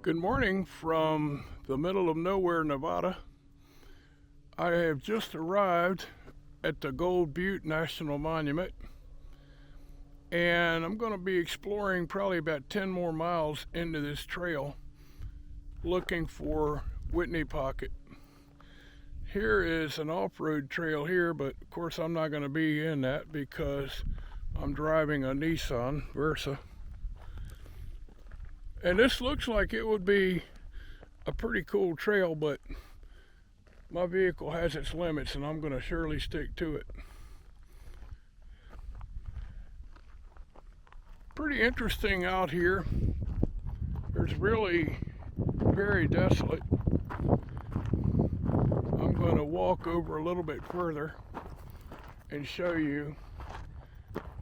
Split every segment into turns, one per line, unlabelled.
Good morning from the middle of nowhere, Nevada. I have just arrived at the Gold Butte National Monument, and I'm going to be exploring probably about 10 more miles into this trail looking for Whitney Pocket. Here is an off-road trail here, but of course I'm not going to be in that because I'm driving a Nissan Versa. And this looks like it would be a pretty cool trail, but my vehicle has its limits and I'm going to surely stick to it. Pretty interesting out here. It's really very desolate. I'm going to walk over a little bit further and show you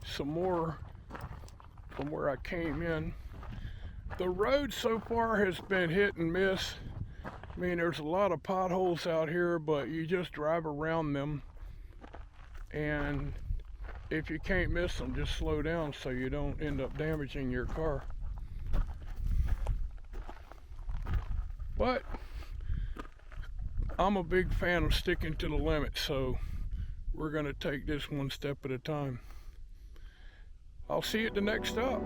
some more from where I came in. The road so far has been hit and miss. I mean, there's a lot of potholes out here, but you just drive around them. And if you can't miss them, just slow down so you don't end up damaging your car. But I'm a big fan of sticking to the limit, so we're going to take this one step at a time. I'll see you at the next stop.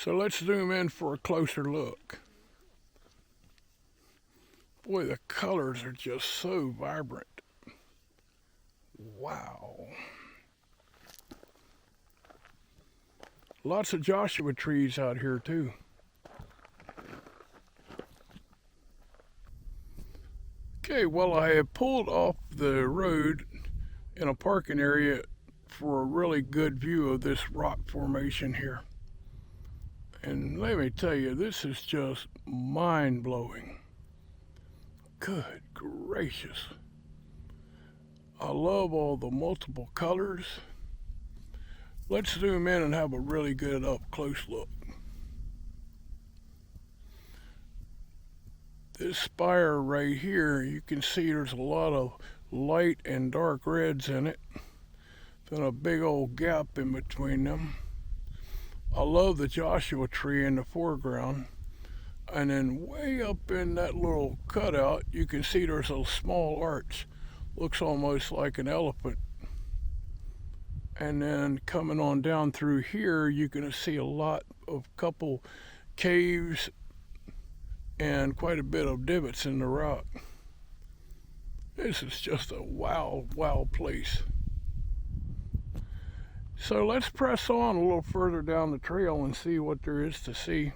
So let's zoom in for a closer look. Boy, the colors are just so vibrant. Wow. Lots of Joshua trees out here too. Okay, well, I have pulled off the road in a parking area for a really good view of this rock formation here. And let me tell you, this is just mind-blowing. Good gracious. I love all the multiple colors. Let's zoom in and have a really good up-close look. This spire right here, you can see there's a lot of light and dark reds in it, then a big old gap in between them. I love the Joshua tree in the foreground. And then way up in that little cutout, you can see there's a small arch. Looks almost like an elephant. And then coming on down through here, you're going to see a lot of couple caves and quite a bit of divots in the rock. This is just a wow place. So let's press on a little further down the trail and see what there is to see.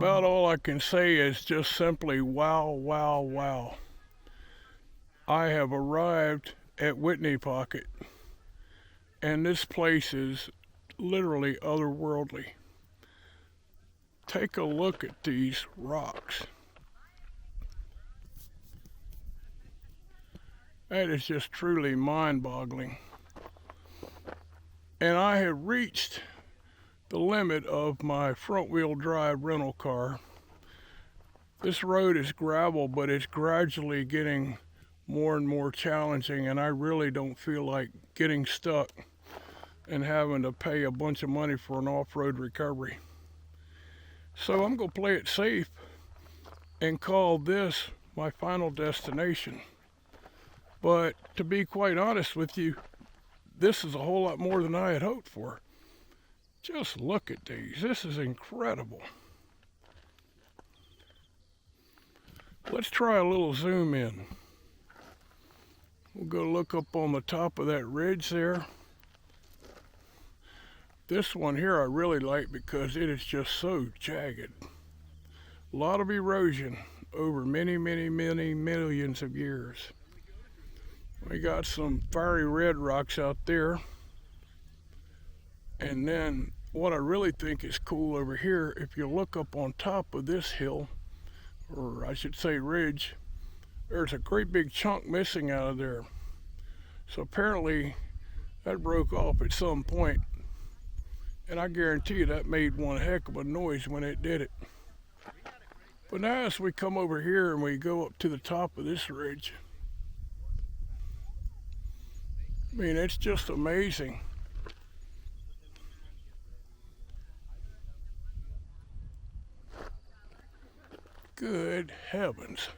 about all I can say is just simply wow, wow, wow. I have arrived at Whitney Pocket, and this place is literally otherworldly. Take a look at these rocks. That is just truly mind-boggling. And I have reached the limit of my front-wheel drive rental car. This road is gravel, but it's gradually getting more and more challenging, and I really don't feel like getting stuck and having to pay a bunch of money for an off-road recovery. So I'm going to play it safe and call this my final destination. But to be quite honest with you, this is a whole lot more than I had hoped for. Just look at these. This is incredible. Let's try a little zoom in. We'll go look up on the top of that ridge there. This one here I really like because it is just so jagged. A lot of erosion over many, many, many millions of years. We got some fiery red rocks out there. And then what I really think is cool over here, if you look up on top of this hill, or I should say ridge, there's a great big chunk missing out of there. So apparently that broke off at some point. And I guarantee you that made one heck of a noise when it did it. But now as we come over here and we go up to the top of this ridge, I mean, it's just amazing. Good heavens.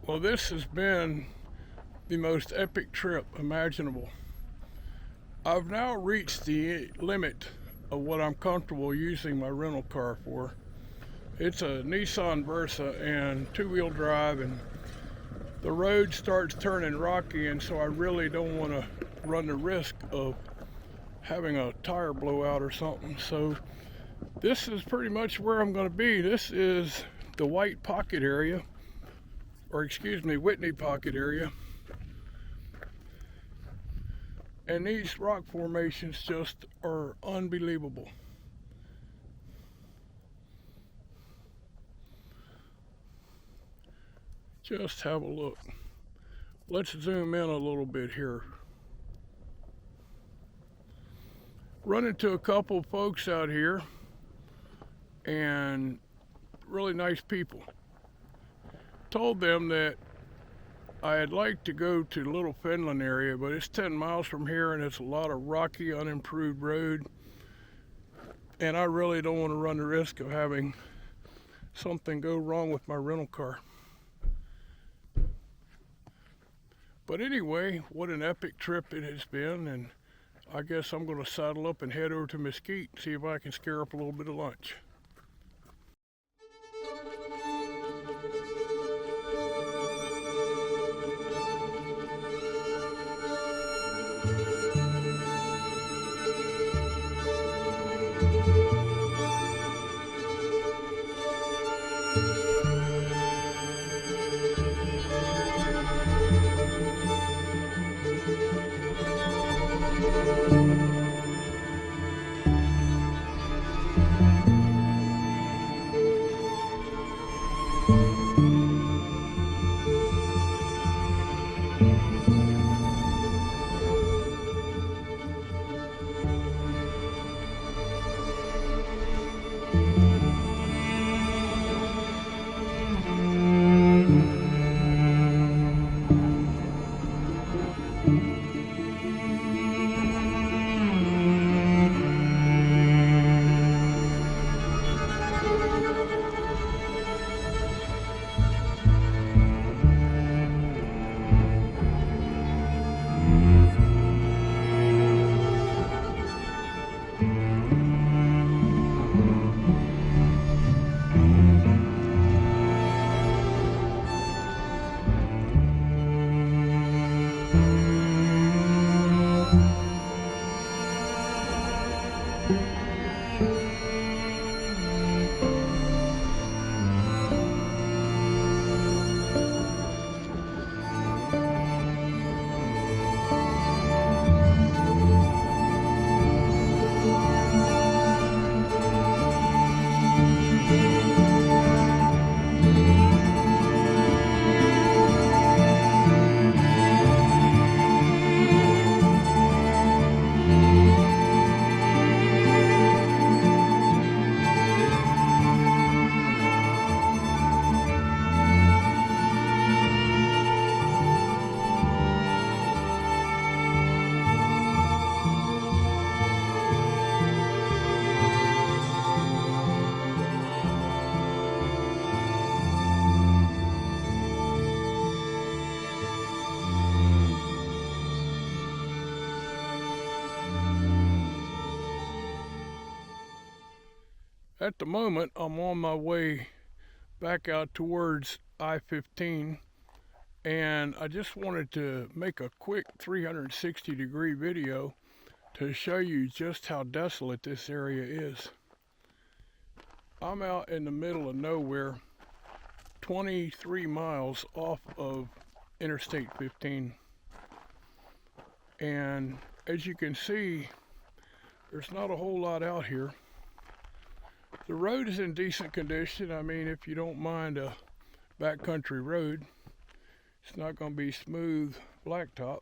Well, this has been the most epic trip imaginable. I've now reached the limit of what I'm comfortable using my rental car for. It's a Nissan Versa and two-wheel drive, and the road starts turning rocky, and so I really don't want to run the risk of having a tire blowout or something. So this is pretty much where I'm going to be. This is the White Pocket area, or excuse me, Whitney Pocket area. And these rock formations just are unbelievable. Just have a look. Let's zoom in a little bit here. Run into a couple folks out here, and really nice people. Told them that I'd like to go to Little Finland area, but it's 10 miles from here and it's a lot of rocky, unimproved road. And I really don't want to run the risk of having something go wrong with my rental car. But anyway, what an epic trip it has been, and I guess I'm going to saddle up and head over to Mesquite and see if I can scare up a little bit of lunch. At the moment, I'm on my way back out towards I-15, and I just wanted to make a quick 360-degree video to show you just how desolate this area is. I'm out in the middle of nowhere, 23 miles off of Interstate 15, and as you can see, there's not a whole lot out here. The road is in decent condition. I mean, if you don't mind a backcountry road, it's not going to be smooth blacktop.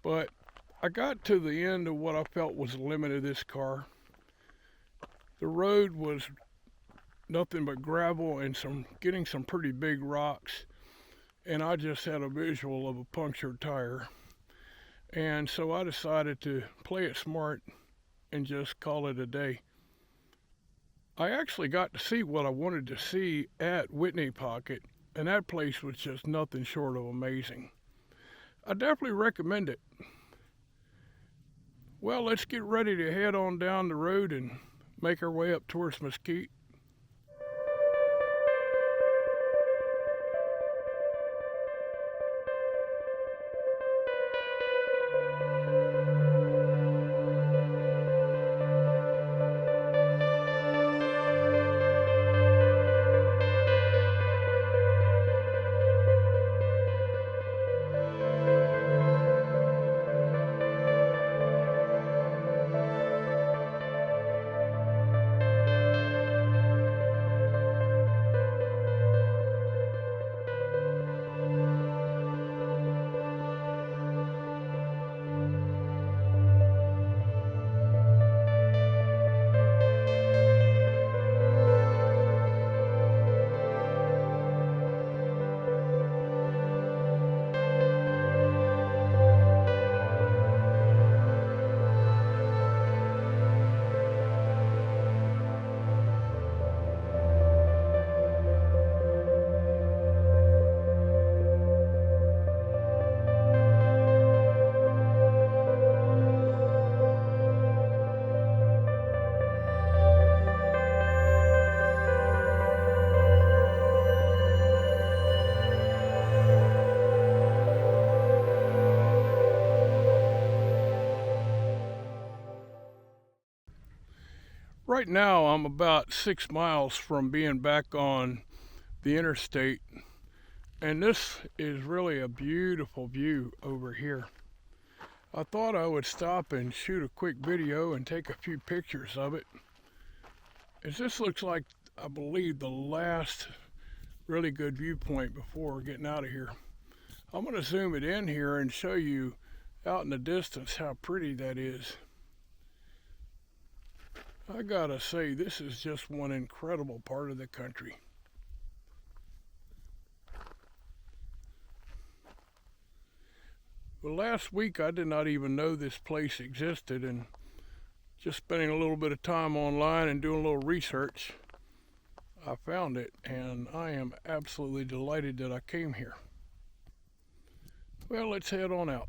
But I got to the end of what I felt was the limit of this car. The road was nothing but gravel and getting some pretty big rocks, and I just had a visual of a punctured tire. And so I decided to play it smart and just call it a day. I actually got to see what I wanted to see at Whitney Pocket, and that place was just nothing short of amazing. I definitely recommend it. Well, let's get ready to head on down the road and make our way up towards Mesquite. Right now, I'm about 6 miles from being back on the interstate, and this is really a beautiful view over here. I thought I would stop and shoot a quick video and take a few pictures of it, as this looks like, I believe, the last really good viewpoint before getting out of here. I'm going to zoom it in here and show you out in the distance how pretty that is. I gotta say, this is just one incredible part of the country. Well, last week I did not even know this place existed, and just spending a little bit of time online and doing a little research, I found it, and I am absolutely delighted that I came here. Well, let's head on out.